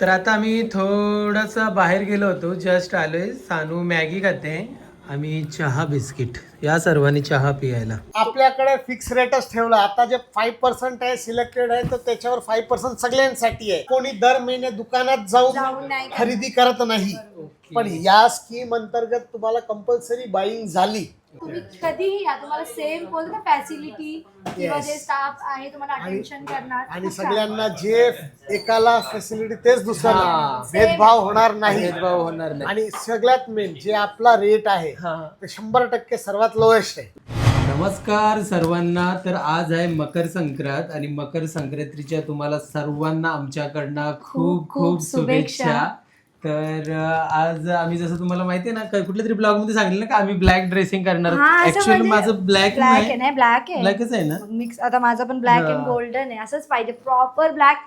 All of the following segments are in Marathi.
तर आता आम्ही थोडंसं बाहेर गेलो होतो, जस्ट आलोय. सानू मॅगी खाते, आम्ही चहा बिस्किट या सर्वांनी चहा पियायला. आपल्याकडे फिक्स रेटच ठेवला. आता जे 5% आहे सिलेक्टेड आहे, तर त्याच्यावर 5% सगळ्यांसाठी आहे. कोणी दर महिने दुकानात जाऊन खरेदी करत नाही. पण या स्कीम अंतर्गत तुम्हाला कंपल्सरी बाईंग झाली. तुम्ही कधीही या, तुम्हाला सेम बोलतो ना फॅसिलिटी किंवा जे स्टाफ आहे तुम्हाला अटेन्शन करणार आणि सगळ्यांना जे एकाला फॅसिलिटी तेच दुसऱ्याला भेदभाव होणार नाही. भेदभाव होणार नाही. आणि सगळ्यात मेन जे आपला रेट आहे ते 100% सर्वात लोएस्ट आहे. नमस्कार सर्वांना. तर आज आहे मकर संक्रांत आणि मकर संक्रांतीच्या तुम्हाला सर्वांना आमच्याकडनं खूप खूप शुभेच्छा. तर आज आम्ही जसं तुम्हाला माहिती आहे ना, कुठल्या तरी ब्लॉग मध्ये सांगितलं ना का आम्ही ब्लॅक ड्रेसिंग करणार. ऍक्च्युअली माझं ब्लॅक नाही, ब्लॅक आहे, ब्लॅकच आहे ना मिक्स. आता माझं पण ब्लॅक अँड गोल्डन आहे, असंच पाहिजे. प्रॉपर ब्लॅक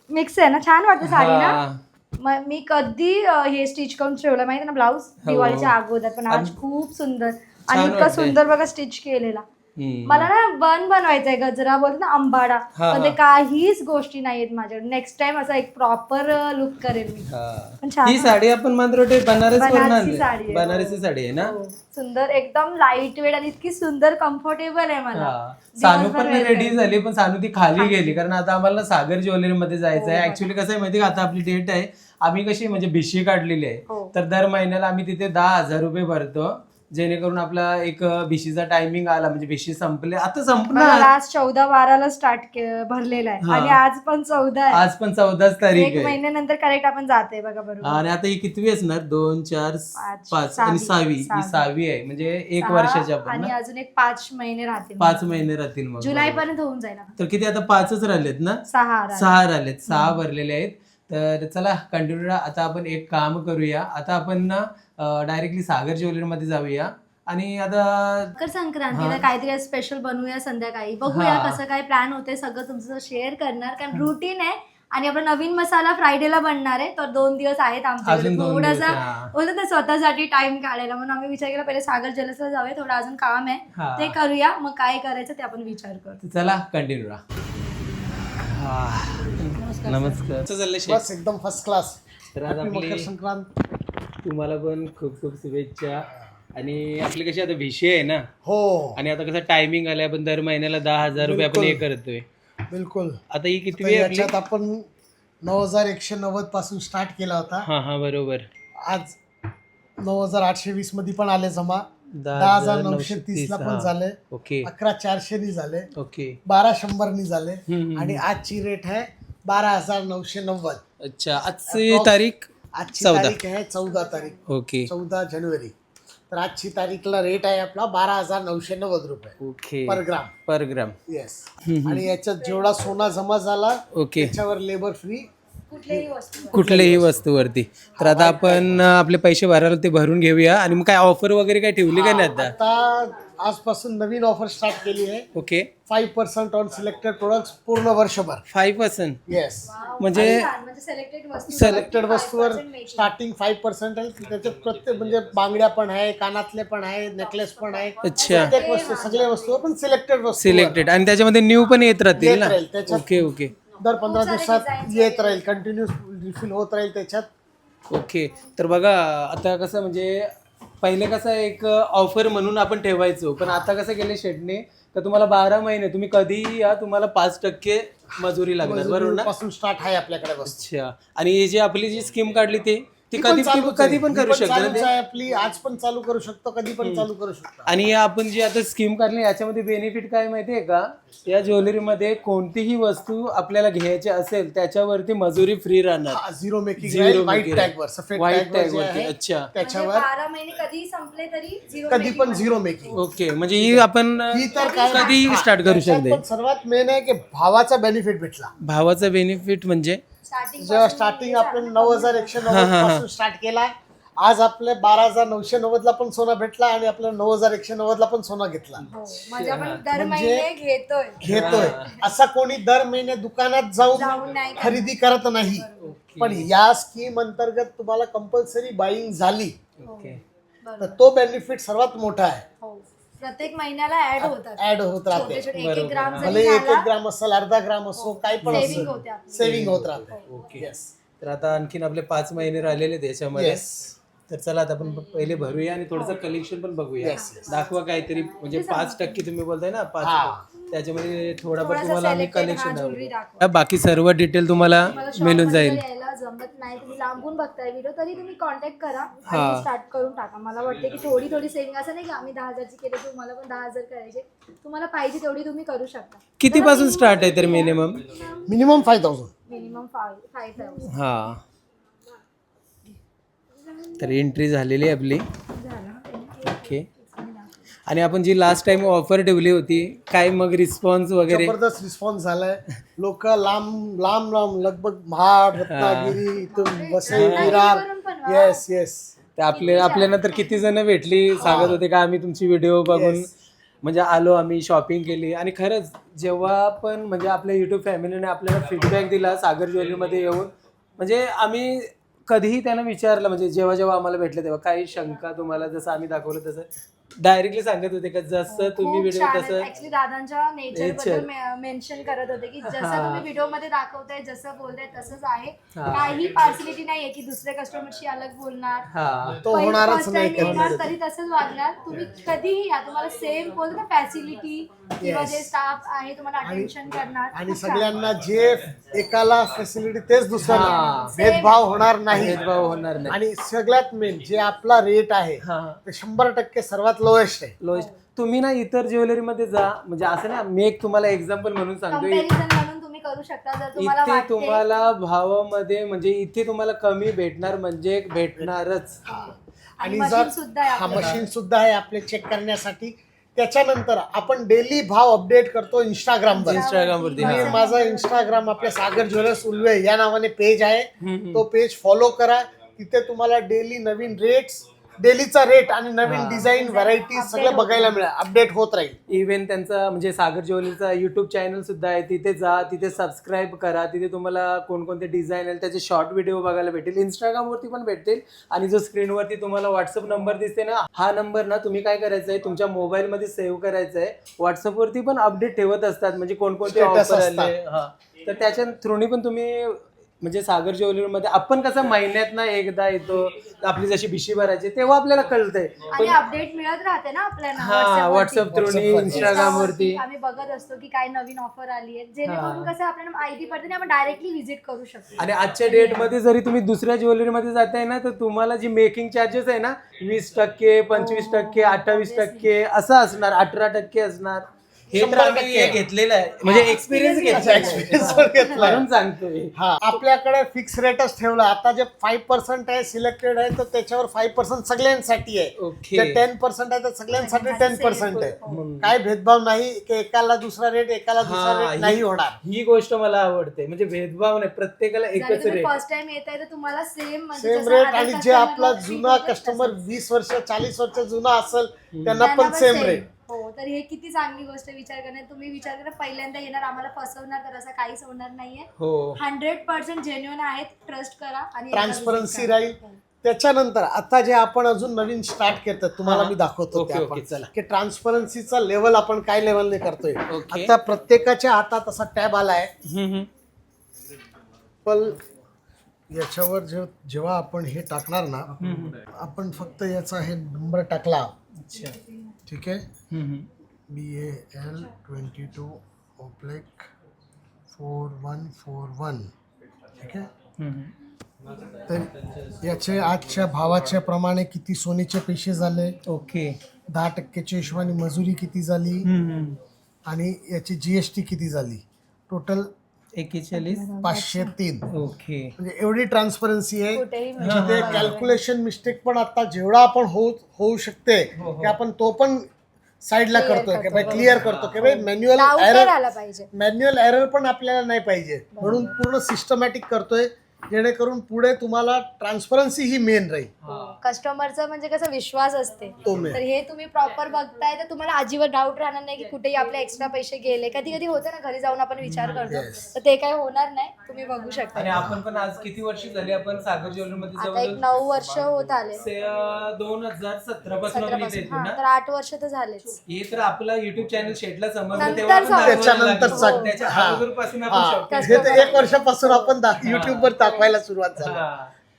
मिक्स आहे ना, छान वाटतं साडी ना. मी कधी हे स्टिच करून ठेवलं माहिती ना, ब्लाऊज दिवाळीच्या अगोदर. पण आज खूप सुंदर आणि इतकं सुंदर बघा स्टिच केलेला. मला ना बनवायचंय गजरा बोलतो ना, आंबाडा. पण ते काहीच गोष्टी नाहीयेत माझ्याकडे. नेक्स्ट टाइम असा एक प्रॉपर लुक करेल मी. पण छान ही साडी आपण मांजरोटे बनारसी साडी आहे. बनारसी साडी आहे ना. सुंदर एकदम लाईट वेट आणि इतकी सुंदर कम्फर्टेबल आहे मला. सानू पण रेडी झाली, पण सानू ती खाली गेली कारण आता आम्हाला सागर ज्वेलरी मध्ये जायचं आहे. ऍक्च्युली कसं आहे माहिती का, आता आपली डेट आहे, आम्ही कशी म्हणजे भिशी काढलेली आहे. तर दर महिन्याला आम्ही तिथे 10,000 रुपये भरतो, जेणेकरून आपला एक भिशीचा टायमिंग आला म्हणजे भिशी संपले. आता संपणार, लास्ट 14-12 स्टार्ट भरलेला आहे आणि आज पण 14 आहे. आज पण 14 तारीख एक आहे. महिन्यानंतर करेक्ट आपण जाते बघा. बरोबर. आणि आता ही कितवी असणार? 2, 4, 5 आणि 6वी. ही 6वी आहे म्हणजे 1 वर्षाची आपण आणि अजून एक 5 महिने राहतील. 5 महिने राहतील. मग जुलै पर्यंत होऊन जाईल. तर किती आता 5च राहिलेत ना? 6 राहिलेत. 6 भरलेले आहेत. तर चला कंटिन्यू. आता आपण एक काम करूया, आता आपण ना डायरेक्टली सागर ज्वेलरी मध्ये जाऊया आणि आता मकर संक्रांतीला काहीतरी स्पेशल बनवूया संध्याकाळी. बघूया कसं काय प्लॅन होते, सगळं तुमचं शेअर करणार. कारण रुटीन आहे आणि आपला नवीन मसाला फ्रायडेला बनणार आहे. तर 2 दिवस आहेत आमच्याकडे. थोडासा बोलतो ना स्वतःसाठी टाइम काढायला, म्हणून आम्ही विचार केला पहिले सागर ज्वेलर्सला जाऊया. थोडं अजून काम आहे ते करूया, मग काय करायचं ते आपण विचार करू. चला कंटिन्यू. नमस्कार. बस एकदम फर्स्ट क्लास. तर आज मकर आपली संक्रांत तुम्हाला पण खूप खूप शुभेच्छा. आणि आपली कशी आता भिशी आहे ना, हो. आणि आता कसं टायमिंग आलाय, आपण दर महिन्याला 10,000 रुपये आपण हे करतोय. बिलकुल. आता ही किती याच्यात आपण 9,190 पासून स्टार्ट केला होता. हा बरोबर. आज 9,820 मध्ये पण आले जमा. 10,930 ला पण झाले. ओके. 11,400 नी झाले. ओके. 1,200 नी झाले. आणि आजची रेट आहे 12,990. अच्छा. आजची तारीख? आजची तारीख आहे 14 तारीख. ओके. 14 जानेवारी. तर आजची तारीखला रेट आहे आपला 12,990 रुपये. ओके. पर ग्राम. येस. आणि याच्यात जेवढा सोना जमा झाला ओके त्याच्यावर लेबर फ्री कुठल्याही वस्तूवरती. तर आता आपण आपले पैसे भरायला ते भरून घेऊया. आणि मग काय ऑफर वगैरे काय ठेवली का नाही आता? आता आजपासून नवीन ऑफर स्टार्ट केली आहे. ओके. 5% ऑन सिलेक्टेड प्रोडक्ट्स पूर्ण वर्षभर. 5%? येस. म्हणजे सिलेक्टेड वस्तूवर स्टार्टिंग 5% आहे. त्याच्यात प्रत्येक म्हणजे बांगड्या पण आहे, कानातले पण आहे, नेकलेस पण आहे. अच्छा. प्रत्येक वस्तू, सगळ्या वस्तू पण सिलेक्टेड वस्तू. सिलेक्टेड. आणि त्याच्यामध्ये न्यू पण येत राहतील ना? त्याच्यात ओके ओके. दर 15 दिवसात येत राहील, कंटिन्यूस रिफिल होत राहील त्याच्यात. ओके. तर बघा आता कसं म्हणजे पहिले कसं एक ऑफर म्हणून आपण ठेवायचो, पण आता कसं केलं शेटने तर तुम्हाला 12 महिने तुम्ही कधीही या, तुम्हाला 5% मजुरी लागणार. बरोबर ना? पासून स्टार्ट आहे आपल्याकडे वस्तू. अच्छा. आणि ही जी आपली जी स्कीम काढली ती कधी पण करू शकतो. आपली आज पण चालू करू शकतो, कधी पण चालू करू शकतो. आणि आपण जी आता स्कीम काढली याच्यामध्ये बेनिफिट काय माहितीये का, या ज्वेलरीमध्ये कोणतीही वस्तू आपल्याला घ्यायची असेल त्याच्यावरती मजुरी फ्री राहणार. Zero making. व्हाईट टॅग वर, सफेद व्हाईट टॅग वरती. अच्छा. त्याच्यावर 12 महिने कधी संपले तरी कधी पण झिरो मेकिंग. ओके. म्हणजे ही आपण कधी स्टार्ट करू शकते. सर्वात मेन आहे की भावाचा बेनिफिट भेटला. भावाचा बेनिफिट म्हणजे जेव्हा स्टार्टिंग आपण 9,190 पासून स्टार्ट केला, आज आपल्या 12,990 ला पण सोना भेटला आणि आपल्या 9,190 ला पण सोना घेतला. म्हणजे आपण दर महिने घेतोय. असा कोणी दर महिने दुकानात जाऊन खरेदी करत नाही. पण या स्कीम अंतर्गत तुम्हाला कंपल्सरी बाईंग झाली, तर तो बेनिफिट सर्वात मोठा आहे. प्रत्येक महिन्याला ऍड होत राहते. एक ग्राम भले 1 ग्राम असेल, अर्धा ग्राम असो, काय पण असेल, सेव्हिंग होत राहते. तर आता आणखीन आपले 5 महिने राहिलेले आहेत याच्यामध्ये. येस. तर चला आता आपण पहिले भरूया आणि थोडंसं कलेक्शन पण बघूया. दाखवा काहीतरी, म्हणजे 5% तुम्ही बोलताय ना 5%, त्याच्यामध्ये थोडाफार तुम्हाला आम्ही कलेक्शन दाखवू. बाकी सर्व डिटेल तुम्हाला मिळून जाईल. यायला जमत नाही, तुम्ही लांबून बघताय व्हिडिओ तरी तुम्ही कॉन्टॅक्ट करा आणि स्टार्ट करून टाका. मला वाटते की थोडी सेव्हिंग, असं नाही की आम्ही 10,000ची केली तुम्हाला पण 10,000 करायचे, तुम्हाला पाहिजे तेवढी तुम्ही करू शकता. किती पासून स्टार्ट आहे तर मिनिमम? मिनिमम 5,000. मिनिमम 5,000 हा. तर एंट्री झालेली आहे आपली. ओके. आणि आपण जी लास्ट टाइम ऑफर ठेवली होती, काय मग रिस्पॉन्स वगैरे? जबरदस्त रिस्पॉन्स झालाय. लोक लांब लांब लांब लगभग महाड, रत्नागिरी, इथून वसई, विरार. Yes yes. तर आपल्याला तर किती जण भेटली, सांगत होते का आम्ही तुमची व्हिडिओ बघून म्हणजे आलो, आम्ही शॉपिंग केली. आणि खरंच जेव्हा पण म्हणजे आपल्या युट्यूब फॅमिलीने आपल्याला फीडबॅक दिला सागर ज्वेलरीमध्ये येऊन, म्हणजे आम्ही कधीही त्यांना विचारलं, म्हणजे जेव्हा आम्हाला भेटलं तेव्हा काही शंका तुम्हाला जसं आम्ही दाखवलं तसं डायरेक्टली सांगत होते का जसं तुम्ही व्हिडिओ तसं. ऍक्च्युली दादांच्या नेचर बद्दल मेन्शन करत होते की जसं तुम्ही व्हिडिओ मध्ये दाखवताय, जसं बोलताय तसंच आहे. काही पार्सलिटी नाहीये की दुसऱ्या कस्टमरशी अलग बोलणार, तो होणारच नाही. तरी तसंच वागणार. तुम्ही कधीही या, तुम्हाला सेम बोलतो ना फॅसिलिटी किंवा जे स्टाफ आहे तुम्हाला अटेन्शन करणार. आणि सगळ्यांना जे एकाला फॅसिलिटी तेच दुसऱ्याला, भेदभाव होणार नाही. भेदभाव होणार नाही. आणि सगळ्यात मेन जे आपला रेट आहे ते 100% सर्वात लोएस्ट आहे. लोएस्ट. तुम्ही ना इतर ज्वेलरी मध्ये जा, म्हणजे असं ना, मी एक तुम्हाला एक्झाम्पल म्हणून सांगतोय, कंपॅरिझन म्हणून तुम्ही करू शकता. जर तुम्हाला इथे वाटते तुम्हाला भावामध्ये म्हणजे इथे तुम्हाला कमी भेटणार म्हणजे भेटणारच. आणि मशीन जर सुद्धा आहे हा आपल्याकडे. मशीन सुद्धा आहे आपले चेक करण्यासाठी. त्याच्यानंतर आपण डेली भाव अपडेट करतो इंस्टाग्रामवर. इंस्टाग्रामवरती. तुम्ही माझा इंस्टाग्राम आपल्या सागर ज्वेलर्स उल्वे या नावाने पेज आहे, तो पेज फॉलो करा. तिथे तुम्हाला डेली नवीन रेट्स, डेलीचा रेट आणि नवीन डिझाईन, व्हरायटी सगळं बघायला मिळेल, अपडेट होत राहील. इव्हन त्यांचा म्हणजे सागर ज्वेलरीचा युट्यूब चॅनल सुद्धा आहे, तिथे जा, तिथे सबस्क्राईब करा. तिथे तुम्हाला कोणकोणते डिझाईन आहे त्याचे शॉर्ट व्हिडिओ बघायला भेटेल. इंस्टाग्रामवरती पण भेटतील. आणि जो स्क्रीनवरती तुम्हाला व्हॉट्सअप नंबर दिसते ना, हा नंबर ना तुम्ही काय करायचं आहे, तुमच्या मोबाईलमध्ये सेव्ह करायचा आहे. व्हॉट्सअपवरती पण अपडेट ठेवत असतात, म्हणजे कोणकोणते ऑफर आले, तर त्याच्या थ्रूनी पण तुम्ही म्हणजे सागर ज्वेलरीमध्ये आपण कसं महिन्यात ना एकदा येतो, आपली जशी भिशी भरायची तेव्हा आपल्याला कळतंय. आणि अपडेट मिळत राहते ना आपल्याला. हा, व्हॉट्सअप थ्रूनी, इंस्टाग्रामवरती आम्ही बघत असतो की काय नवीन ऑफर आली आहे, जेणेकरून कसं आपल्याला माहिती पडते आणि आपण डायरेक्टली व्हिजिट करू शकतो. आणि आजच्या डेटमध्ये जरी तुम्ही दुसऱ्या ज्वेलरीमध्ये जाताय ना, तर तुम्हाला जी मेकिंग चार्जेस आहे ना 20%, 25%, 28% असं असणार, 18% असणार. हे तर आम्ही घेतलेलं आहे, म्हणजे एक्सपिरियन्स घेतला म्हणून सांगतोय. हा, आपल्याकडे फिक्स रेटच ठेवला. आता जे 5% आहे सिलेक्टेड आहे, तर त्याच्यावर 5% सगळ्यांसाठी आहे. ओके. जे 10% आहे तर सगळ्यांसाठी 10% आहे. काय भेदभाव नाही की एकाला दुसरा रेट, एकाला दुसरा रेट नाही होणार. ही गोष्ट मला आवडते, म्हणजे भेदभाव नाही, प्रत्येकाला एकच रेट. फर्स्ट टाइम येत आहे तर तुम्हाला सेम रेट. आणि जे आपला जुना कस्टमर 20 वर्ष 40 वर्ष जुना असेल त्यांना पण सेम रेट. हो, तर हे किती चांगली गोष्ट. विचार करणार, तुम्ही विचार करा पहिल्यांदा येणार, आम्हाला फसवणार तर असं काहीच होणार नाहीये. 100% जेन्युइन आहेत, ट्रस्ट करा. आणि ट्रान्सपरन्सी राहील. त्याच्यानंतर आता जे आपण अजून नवीन स्टार्ट करतात तुम्हाला मी दाखवतो की ट्रान्सपरन्सीचा लेवल आपण काय लेवलने करतोय. आता प्रत्येकाच्या हातात असा टॅब आलाय, पण याच्यावर जेव्हा आपण हे टाकणार ना, आपण फक्त याचा हे नंबर टाकला, ठीक आहे, BAL 22/4141, ठीक आहे. तर याचे आजच्या भावाच्या प्रमाणे किती सोन्याचे पैसे झाले, ओके, 10% हिशोबाने मजुरी किती झाली आणि याची GST किती झाली, टोटल 41,503. ओके. म्हणजे एवढी ट्रान्सपरन्सी आहे. जिथे कॅल्क्युलेशन मिस्टेक पण आता जेवढा आपण होऊ शकते की आपण तो पण साईडला करतोय की भाई क्लिअर करतो की भाई मॅन्युअल एरर पण आपल्याला नाही पाहिजे, म्हणून पूर्ण सिस्टमॅटिक करतोय जेणेकरून पुढे तुम्हाला ट्रान्सपरन्सी ही मेन राहील. कस्टमरचा म्हणजे कसा विश्वास असते, तर हे तुम्ही प्रॉपर बघताय तर तुम्हाला अजिबात डाऊट राहणार नाही की कुठेही आपले एक्स्ट्रा पैसे गेले. कधी कधी होते ना, घरी जाऊन आपण विचार करतो, तर ते काय होणार नाही, तुम्ही बघू शकता. आणि आपण पण आज किती वर्ष झाली आपण सागर ज्वेलरीमध्ये? आता एक 9 वर्ष होत आले. 2017 पासून आपण इथे येतो ना, तर 8 वर्ष तर झालेच. हे तर आपला युट्यूब चॅनल शेटला समजलं नंतर तेव्हा आपण त्याच्यानंतर त्याच्या अगोदरपासून आपण शॉपिंग. हे तर 1 वर्षापासून आपण युट्यूबवर दाखवायला सुरुवात झाली.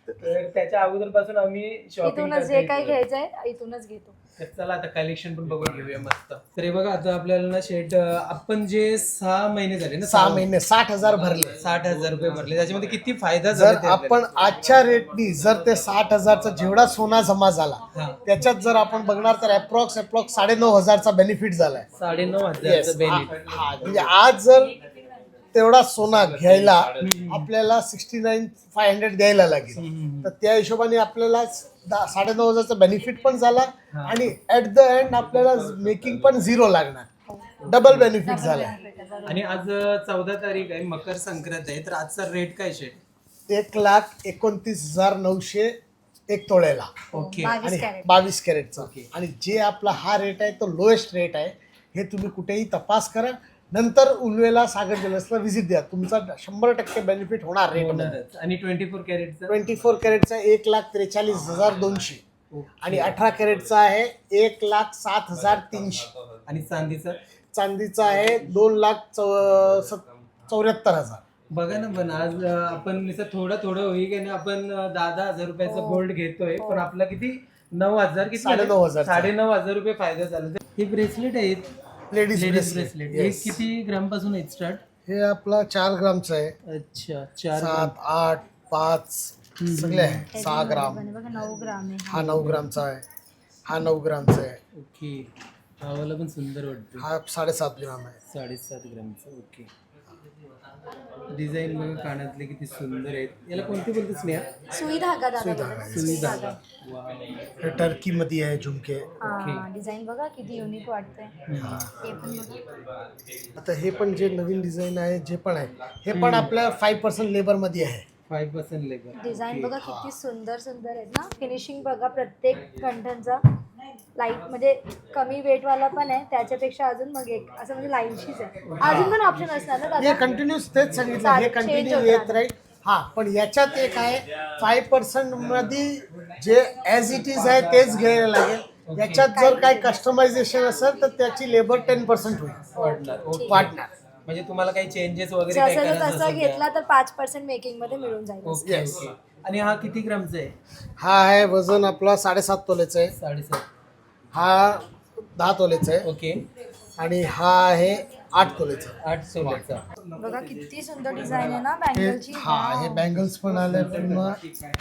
तर त्याच्या अगोदर पासून आम्ही शॉपिंग इथूनच जे काही घ्यायचंय इथूनच घेतो. तर चला आता कलेक्शन पण बघून घेऊया मस्त. तर हे बघा आता आपल्याला ना शेट आपण जे 6 महिने झाले ना, 6 महिने 60,000 भरले. 60,000 रुपये भरले. त्याच्यामध्ये किती फायदा जर झाला ते आपण आजच्या रेटनी जर ते 60,000चा जेवढा सोना जमा झाला त्याच्यात जर आपण बघणार तर अप्रॉक्स 9,500चा बेनिफिट झालाय. 9,500 बेनिफिट. म्हणजे आज जर तेवढा सोना घ्यायला आपल्याला 69,500 द्यायला लागेल. तर त्या हिशोबाने आपल्याला 9,500चा बेनिफिट पण झाला आणि ऍट द एंड आपल्याला मेकिंग पण 0 लागणार. डबल बेनिफिट झाला. आणि आज 14 तारीख आहे, मकर संक्रांत आहे. तर आजचा रेट काय शेट? 1,29,900 एक तोळ्याला. ओके. 22 कॅरेटचा. आणि जे आपला हा रेट आहे तो लोएस्ट रेट आहे. हे तुम्ही कुठेही तपास करा. नंतर उल्वेला सागर ज्वेलर्सला व्हिजिट द्या. तुमचा 100% बेनिफिट होणार रेट. आणि 24 कॅरेटचा 24 कॅरेटचा 1,43,200 आणि 18 कॅरेटचा आहे 1,07,300 आणि चांदीचा चांदीचा आहे 2,74,000. बघा ना. पण आज आपण थोडं थोडं होई ना, आपण 10,000 रुपयाचं गोल्ड घेतोय, पण आपला किती 9,000 किती 9,500 9,500 रुपये फायदा झाला. हे ब्रेसलेट आहेत, लेडीज ब्रेसलेट. हे किती ग्राम पासून आहेत स्टार्ट? हे आपला 4 ग्रामचं आहे. अच्छा, 4 7, 8, 5 सगळे आहे. 6 ग्राम. 9 ग्राम आहे. हा 9 ग्रामचा आहे. हा 9 ग्रामचा आहे. ओके. हा पण सुंदर वाटतो. हा 7.5 ग्राम आहे. 7.5 ग्रामचा. ओके. डिझाईन बघा कानातले किती सुंदर आहेत. याला कोणती बोलते स्नेहा? सुई धागा दादा. सुई धागा. वाव. हे टर्की मध्ये आहे झुमके. डिझाइन बघा किती युनिक वाटतंय. हे पण बघा. आता हे पण जे नवीन डिझाईन आहे जे पण आहे हे पण आपल्या 5% लेबर मध्ये आहे. 5% लेबर. डिझाईन बघा किती सुंदर सुंदर आहेत ना. फिनिशिंग बघा प्रत्येक कंठनचा लाईट म्हणजे कमी वेट वाला पण आहे, त्याच्यापेक्षा अजून मग एक असं म्हणजे लाईनशीच आहे. अजून पण ऑप्शन असणार ना हे दादा? कंटिन्यूस तेच सांगितलं. हे कंटिन्यू येत राहील. हा पण याच्यात एक आहे 5% मध्ये जे ऍज इट इज आहे तेच घ्यायला लागेल. याच्यात जर काही कस्टमायझेशन असेल तर त्याची लेबर 10% होईल वाढणार. म्हणजे तुम्हाला काही चेंजेस वगैरे काही जसं करायचं तसं असेल घेतला तर 5% मेकिंग मध्ये मिळून जाईल. ओके. ओके. आणि हा किती ग्रामचा आहे? हा आहे वजन आपला 7.5 तोलेचा आहे. 7.5. हा 10 तोलेचा आहे. ओके. आणि हा आहे 8 तोलेचा. 8 सोल्याचा. बघा किती सुंदर डिझाईन आहे ना बँगलची. हे बँगल्स पण आले पूर्ण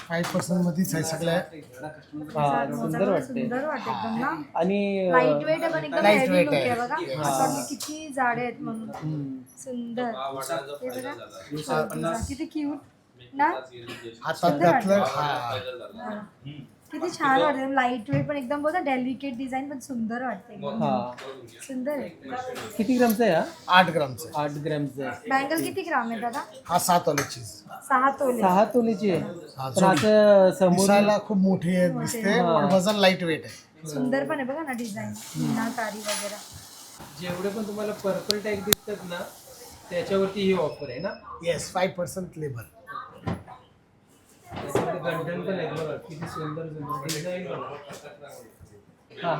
5% मध्येच आहे सगळ्या. सुंदर वाटते. सुंदर वाटते एकदम ना. आणि लाईट वेट आहे पण एकदम Light हेवी weight लुक आहे आहे. बघा. असं वाटतं किती जाडे आहेत म्हणून. सुंदर. हे बघा किती क्यूट ना. हातात घातलं. किती छान वाटते. लाईट वेट पण एकदम बघा डेलिकेट डिझाईन पण सुंदर वाटते एकदम. सुंदर आहे. किती ग्रामचा आहे हा? 8 ग्रामचं. 8 ग्रामचा आहे. बँगल किती ग्राम आहे दादा? हा 7 तोलेची. 6 तोले. 6 तोलेची आहे. हा, तर असं समोर दिसायला खूप मोठी आहे दिसते पण वजन लाईट वेट आहे. सुंदर पण आहे बघा ना डिझाईन. मीनाकारी वगैरे. जेवढे पण तुम्हाला पर्पल टॅग दिसतात ना त्याच्यावरती ही ऑफर आहे ना. Yes 5% labour. गंठन पण आहे बघा किती सुंदर सुंदर डिझाईन.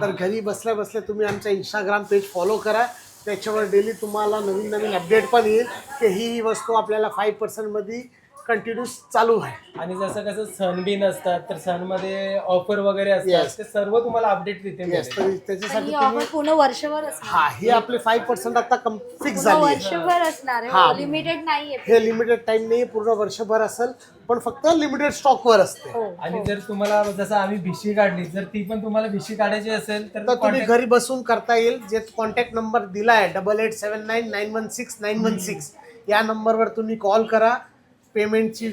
तर घरी बसल्या बसल्या तुम्ही आमचा इंस्टाग्राम पेज फॉलो करा. त्याच्यावर डेली तुम्हाला नवीन नवीन अपडेट पण येईल की ही वस्तू आपल्याला 5% मध्ये कंटिन्यूस चालू आहे. आणि जसं कसं सण बिन असतात तर सण मध्ये ऑफर वगैरे असतात Yes. ते सर्व तुम्हाला अपडेट तिथे येस मिळेल. तर त्याच्यासाठी ही तुम्ही ऑफर पूर्ण वर्षभर असणार. हा ही आपले 5% आता फिक्स पूर्ण झाली आहे. वर्षभर असणार हा. आहे. लिमिटेड नाहीये. हे लिमिटेड टाइम नाही पूर्ण वर्षभर असेल पण फक्त लिमिटेड स्टॉक वर असते. हो. आणि जर तुम्हाला जसं आम्ही भिशी काढली जर ती पण तुम्हाला भिशी काढायची असेल तर तर तुम्ही घरी बसून करता येईल. जे कॉन्टॅक्ट नंबर दिला आहे 8879916916 या नंबरवर तुम्ही कॉल करा. पेमेंटची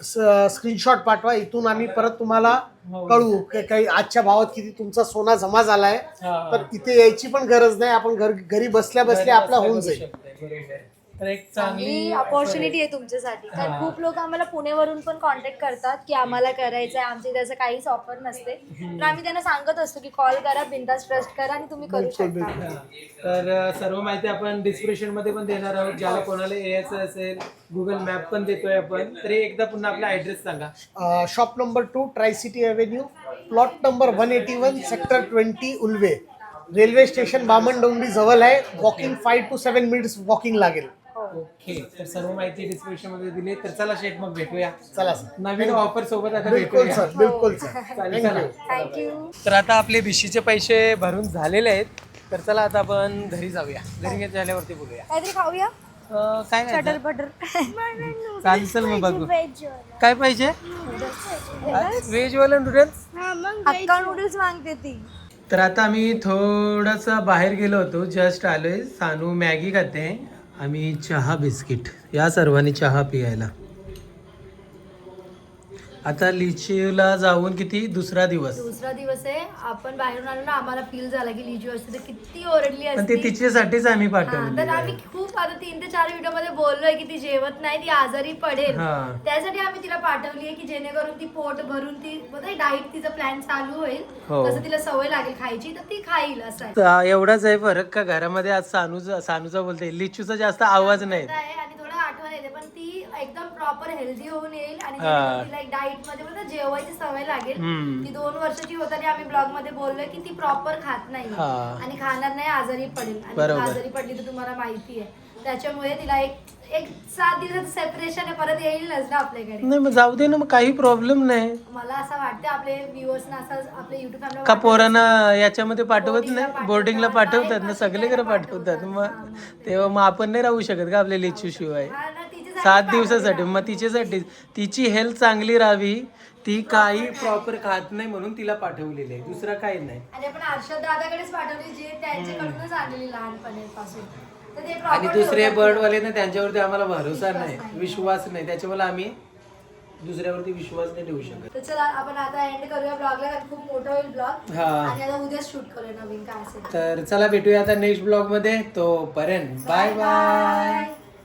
स्क्रीनशॉट पाठवा. इथून आम्ही परत तुम्हाला कळवू की काही आजच्या भावात किती तुमचा सोना जमा झालाय. तर इथे यायची पण गरज नाही. आपण घरी बसल्या बसल्या आपला होऊन जाईल. तर एक चांगली चांगली अपॉर्च्युनिटी आहे तुमच्यासाठी. कारण खूप लोक आम्हाला पुणेवरून पण कॉन्टॅक्ट करतात की आम्हाला करायचं आहे. आमची त्याचं काहीच ऑफर नसते. तर आम्ही त्यांना सांगत असतो की कॉल करा, बिंदास ट्रस्ट करा आणि तुम्ही करू शकता. तर सर्व माहिती आपण डिस्क्रिप्शन मध्ये पण देणार आहोत. ज्याला कोणाला यायचं असेल गुगल मॅप पण देतोय आपण. तरी एकदा पुन्हा आपला ऍड्रेस सांगा. Shop number 2 try city avenue plot number 181 sector 20 Ulwe. Railway station Bamandongri जवळ आहे. वॉकिंग 5 to 7 मिनिट्स वॉकिंग लागेल. ओके, तर सर्व माहिती डिस्क्रिप्शन मध्ये दिली. तर चला शेठ मग भेटूया चला सर. नवीन ऑफर सोबत आता बिलकुल भेटूया. सर, बिलकुल सर. चालेल, चला. थँक्यू. तर आता आपले भिशीचे पैसे भरून झालेले आहेत. तर चला आता आपण घरी जाऊया. घरी झाल्यावरती बोलूया. काहीतरी खाऊया. काय चटर नाही बटर. चालेल, चल मग बघू काय पाहिजे. व्हेज वाला नूडल्स. अक्का नूडल्स मागते ती. तर आता आम्ही थोडासा बाहेर गेलो होतो, जस्ट आलोय. सानू मॅगी खाते, आम्ही चहा बिस्किट, या सर्वांनी चहा पियायला. आता लिचीला जाऊन किती दुसरा दिवस. दुसरा दिवस आहे. आपण बाहेरून आलो ना, आम्हाला फील झाला की लिचू असते तर किती ओरडली पण ते असती. तिच्यासाठीच आम्ही हा, पाठवली. तर आम्ही खूप आता 3 ते 4 व्हिडिओ मध्ये बोललोय की ती जेवत नाही, ती आजारी पडेल. हा. त्यासाठी आम्ही तिला पाठवली आहे की जेणेकरून ती पोट भरून ती डाईट तिचा प्लॅन चालू होईल. हो. तसं तिला सवय लागेल खायची तर ती खाईल असं आहे. तर एवढाच आहे फरक का घरामध्ये आज सानूचा बोलते, लिचूचा जास्त आवाज नाही. आणि थोडं आठवण येते पण ती एकदम प्रॉपर हेल्दी होऊन येईल आणि हा. जेणेकरून तिला एक डाईट मध्ये बोलतात जेवायची सवय लागेल. ती 2 वर्षाची होताना आम्ही ब्लॉग मध्ये बोललोय की ती प्रॉपर खात नाही हा. आणि खाणार नाही, आजारी पडेल. आणि बरोबर. आजारी पडली तर तुम्हाला माहिती आहे, त्याच्यामुळे तिला एक 7 दिवसाचं सेपरेशन आहे, परत येईलच ना आपल्याकडे. नाही मग जाऊ दे ना, मग काही प्रॉब्लेम नाही. मला असं वाटतं आपले व्ह्युअर्सना असं आपल्या युट्यूब फॅमिली का पोरांना याच्यामध्ये पाठवत बोर्डिंगला नाही, बोर्डिंगला पाठवतात. पाठवतात ना, सगळीकडे पाठवतात. मग हा, तेव्हा मग आपण नाही राहू शकत का आपल्या लिचू शिवाय. 7 दिवसासाठी. मग तिच्यासाठी तिची हेल्थ चांगली राहावी, ती काही प्रॉपर खात नाही म्हणून तिला पाठवलेली आहे, दुसरा काही नाही. आणि आपण अर्षद दादाकडेच पाठवली जे त्यांच्याकडूनच आलेली लहानपणीपासून. तर ते आणि proper दुसरे ठेवतात. बर्डवाले ना, त्यांच्यावरती आम्हाला भरोसा नाही, विश्वास नाही, त्याच्यामुळे आम्ही दुसऱ्यावरती विश्वास नाही ठेवू शकत. तर चला आपण आता एंड करूया ब्लॉगला, कारण खूप मोठा होईल ब्लॉग. हा. आणि आता उद्या शूट करूया नवीन काय असेल. तर चला भेटूया आता नेक्स्ट ब्लॉग मध्ये. तोपर्यंत बाय बाय.